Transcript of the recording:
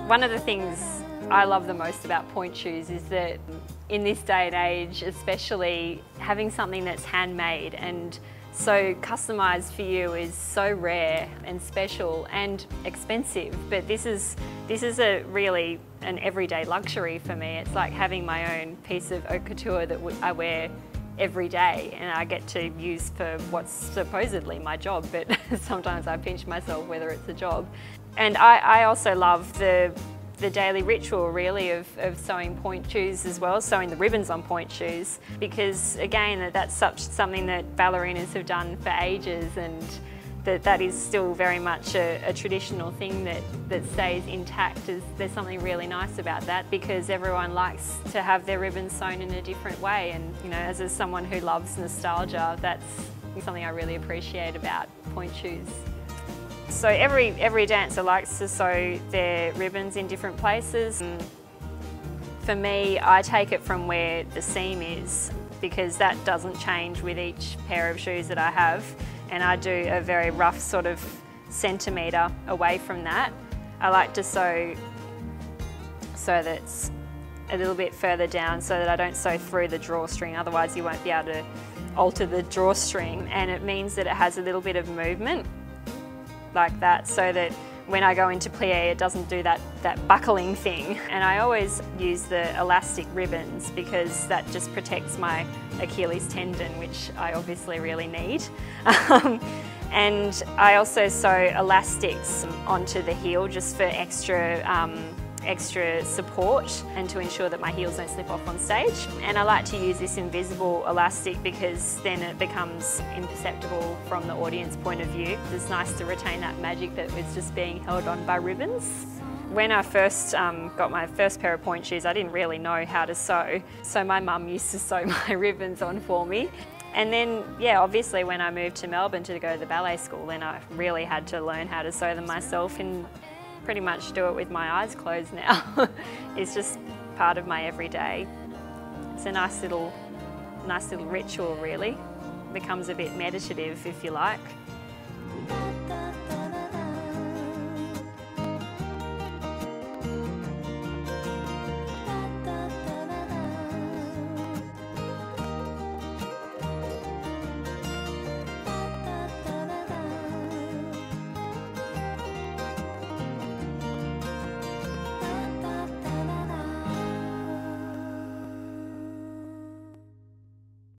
One of the things I love the most about pointe shoes is that in this day and age, especially, having something that's handmade and so customised for you is so rare and special and expensive. But this is a really an everyday luxury for me. It's like having my own piece of haute couture that I wear every day and I get to use for what's supposedly my job, but sometimes I pinch myself whether it's a job. And I also love the daily ritual really of sewing pointe shoes as well, sewing the ribbons on pointe shoes, because again that's something that ballerinas have done for ages, and that is still very much a traditional thing that stays intact. There's something really nice about that, because everyone likes to have their ribbons sewn in a different way, and you know, as someone who loves nostalgia, that's something I really appreciate about pointe shoes. So every dancer likes to sew their ribbons in different places. And for me, I take it from where the seam is, because that doesn't change with each pair of shoes that I have, and I do a very rough sort of centimetre away from that. I like to sew so that it's a little bit further down so that I don't sew through the drawstring, otherwise you won't be able to alter the drawstring, and it means that it has a little bit of movement like that, so that when I go into plie it doesn't do that buckling thing. And I always use the elastic ribbons because that just protects my Achilles tendon, which I obviously really need. And I also sew elastics onto the heel just for extra support and to ensure that my heels don't slip off on stage. And I like to use this invisible elastic because then it becomes imperceptible from the audience point of view. It's nice to retain that magic that was just being held on by ribbons. When I first got my first pair of pointe shoes, I didn't really know how to sew, so my mum used to sew my ribbons on for me. And then, yeah, obviously when I moved to Melbourne to go to the ballet school, then I really had to learn how to sew them myself, and pretty much do it with my eyes closed now. It's just part of my everyday. It's a nice little ritual really. It becomes a bit meditative if you like.